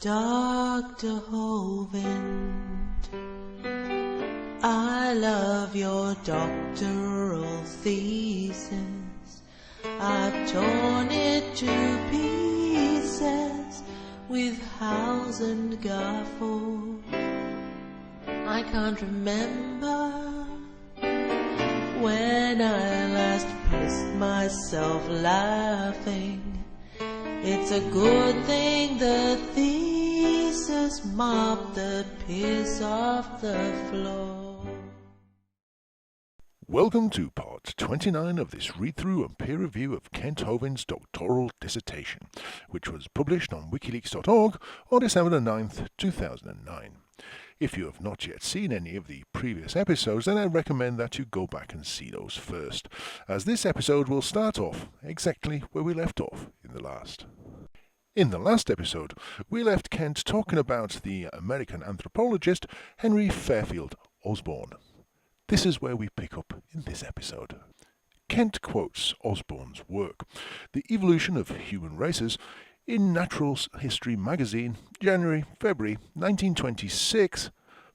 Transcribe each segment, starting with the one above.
Dr. Hovind, I love your doctoral thesis. I've torn it to pieces with house and gaffle. I can't remember when I last pissed myself laughing. It's a good thing the thesis mopped the piss off the floor. Welcome to part 29 of this read-through and peer review of Kent Hovind's doctoral dissertation, which was published on wikileaks.org on December 9th, 2009. If you have not yet seen any of the previous episodes, then I recommend that you go back and see those first, as this episode will start off exactly where we left off in the last. In the last episode, we left Kent talking about the American anthropologist Henry Fairfield Osborn. This is where we pick up in this episode. Kent quotes Osborn's work, The Evolution of Human Races, in Natural History magazine, January-February 1926,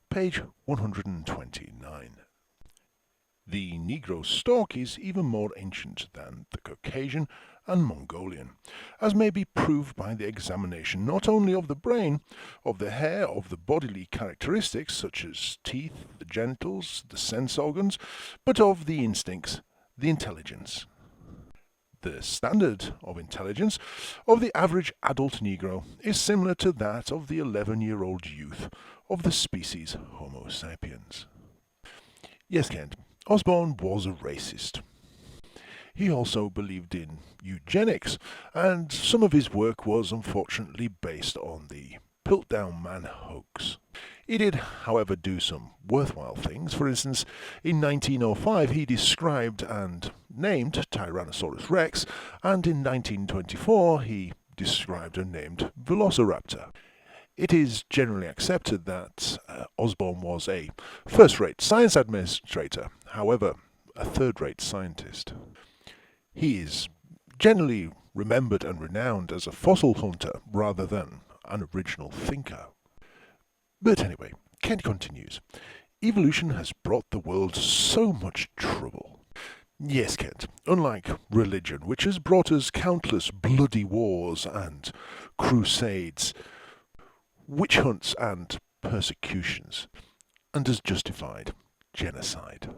page 129. The Negro stork is even more ancient than the Caucasian and Mongolian, as may be proved by the examination not only of the brain, of the hair, of the bodily characteristics such as teeth, the genitals, the sense organs, but of the instincts, the intelligence. The standard of intelligence of the average adult Negro is similar to that of the 11-year-old youth of the species Homo sapiens. Yes, Kent, Osborn was a racist. He also believed in eugenics, and some of his work was unfortunately based on the Piltdown Man hoax. He did, however, do some worthwhile things. For instance, in 1905 he described and named Tyrannosaurus rex, and in 1924 he described and named Velociraptor. It is generally accepted that Osborn was a first-rate science administrator, however, a third-rate scientist. He is generally remembered and renowned as a fossil hunter rather than an original thinker. But anyway, Kent continues. Evolution has brought the world so much trouble. Yes, Kent, unlike religion, which has brought us countless bloody wars and crusades, witch hunts and persecutions, and has justified genocide.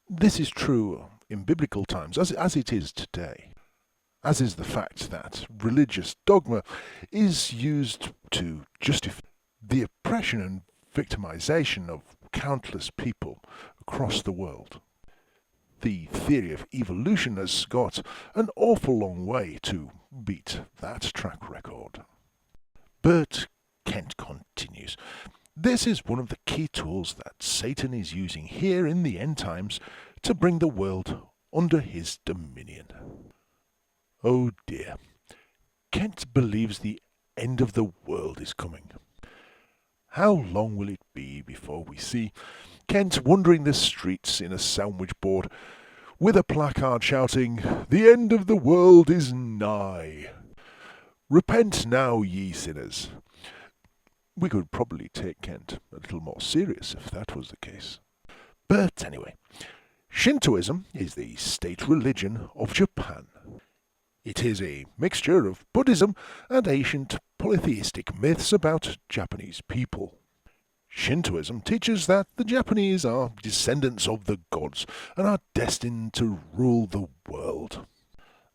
This is true in biblical times as it is today, as is the fact that religious dogma is used to justify the oppression and victimization of countless people across the world. The theory of evolution has got an awful long way to beat that track record. But Kent continues. This is one of the key tools that Satan is using here in the end times to bring the world under his dominion. Oh dear. Kent believes the end of the world is coming. How long will it be before we see Kent wandering the streets in a sandwich board with a placard shouting, "The end of the world is nigh. Repent now, ye sinners." We could probably take Kent a little more serious if that was the case. But anyway, Shintoism is the state religion of Japan. It is a mixture of Buddhism and ancient polytheistic myths about Japanese people. Shintoism teaches that the Japanese are descendants of the gods and are destined to rule the world.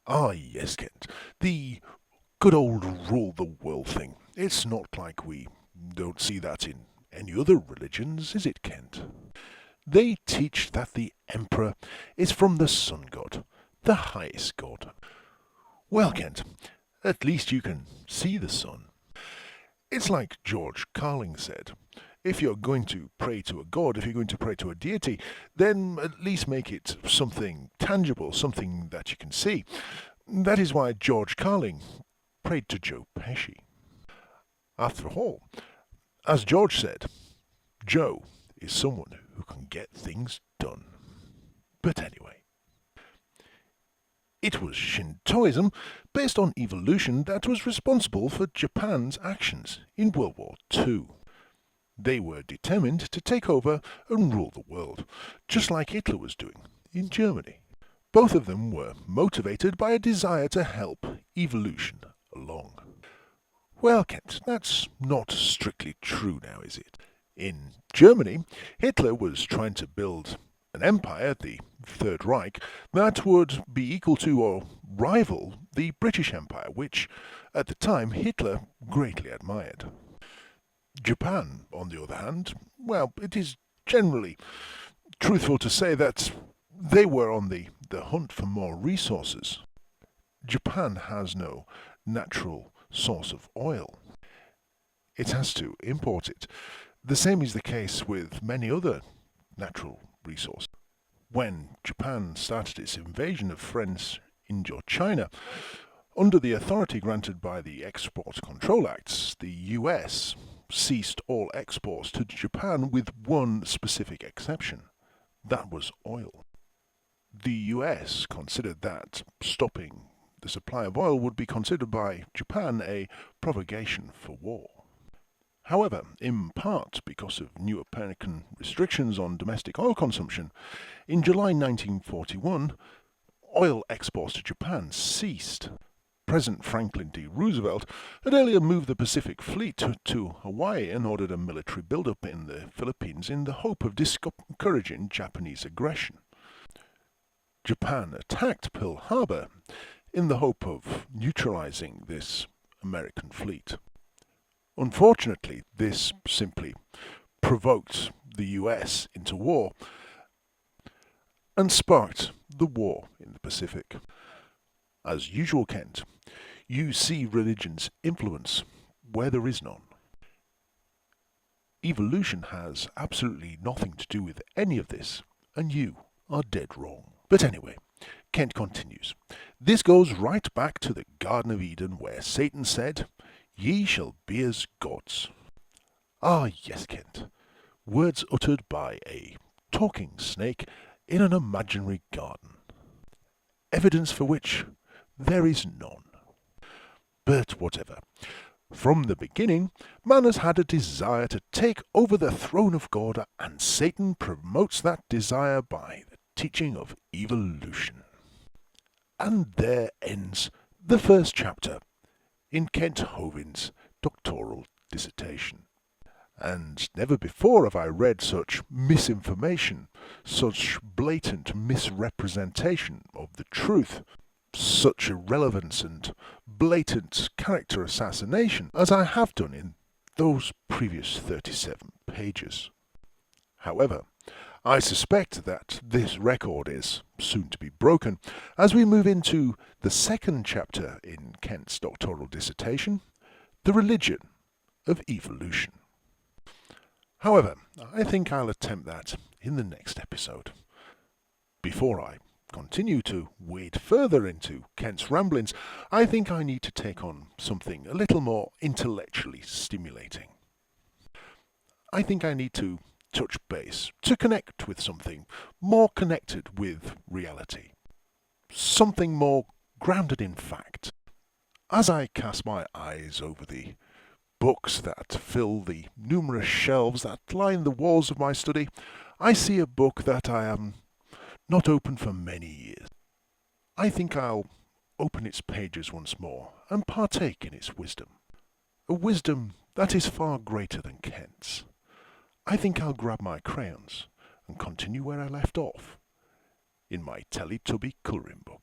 Ah yes, Kent, the good old rule the world thing. It's not like we don't see that in any other religions, is it, Kent? They teach that the emperor is from the sun god, the highest god. Well, Kent, at least you can see the sun. It's like George Carling said, if you're going to pray to a god, if you're going to pray to a deity, then at least make it something tangible, something that you can see. That is why George Carling prayed to Joe Pesci. After all, as George said, Joe is someone who can get things done. But anyway, It was Shintoism, based on evolution, that was responsible for Japan's actions in World War II. They were determined to take over and rule the world, just like Hitler was doing in Germany. Both of them were motivated by a desire to help evolution along. Well, Kent, that's not strictly true now, is it? In Germany, Hitler was trying to build an empire, the Third Reich, that would be equal to or rival the British Empire, which, at the time, Hitler greatly admired. Japan, on the other hand, well, it is generally truthful to say that they were on the hunt for more resources. Japan has no natural source of oil. It has to import it. The same is the case with many other natural resources. When Japan started its invasion of French Indochina, under the authority granted by the Export Control Acts, the US ceased all exports to Japan with one specific exception. That was oil. The US considered that stopping the supply of oil would be considered by Japan a provocation for war. However, in part because of new American restrictions on domestic oil consumption, in July 1941, oil exports to Japan ceased. President Franklin D. Roosevelt had earlier moved the Pacific Fleet to Hawaii and ordered a military buildup in the Philippines in the hope of discouraging Japanese aggression. Japan attacked Pearl Harbor in the hope of neutralizing this American fleet. Unfortunately, this simply provoked the US into war and sparked the war in the Pacific. As usual, Kent, you see religion's influence where there is none. Evolution has absolutely nothing to do with any of this, and you are dead wrong. But anyway, Kent continues. This goes right back to the Garden of Eden, where Satan said, "Ye shall be as gods." Ah, yes, Kent. Words uttered by a talking snake in an imaginary garden. Evidence for which there is none. But whatever. From the beginning, man has had a desire to take over the throne of God, and Satan promotes that desire by the teaching of evolution. And there ends the first chapter in Kent Hovind's doctoral dissertation. And never before have I read such misinformation, such blatant misrepresentation of the truth, such irrelevance and blatant character assassination as I have done in those previous 37 pages. However, I suspect that this record is soon to be broken as we move into the second chapter in Kent's doctoral dissertation, The Religion of Evolution. However, I think I'll attempt that in the next episode. Before I continue to wade further into Kent's ramblings, I think I need to take on something a little more intellectually stimulating. I think I need to touch base, to connect with something more connected with reality, something more grounded in fact. As I cast my eyes over the books that fill the numerous shelves that line the walls of my study, I see a book that I am not opened for many years. I think I'll open its pages once more and partake in its wisdom, a wisdom that is far greater than Kent's. I think I'll grab my crayons and continue where I left off, in my Teletubby colouring book.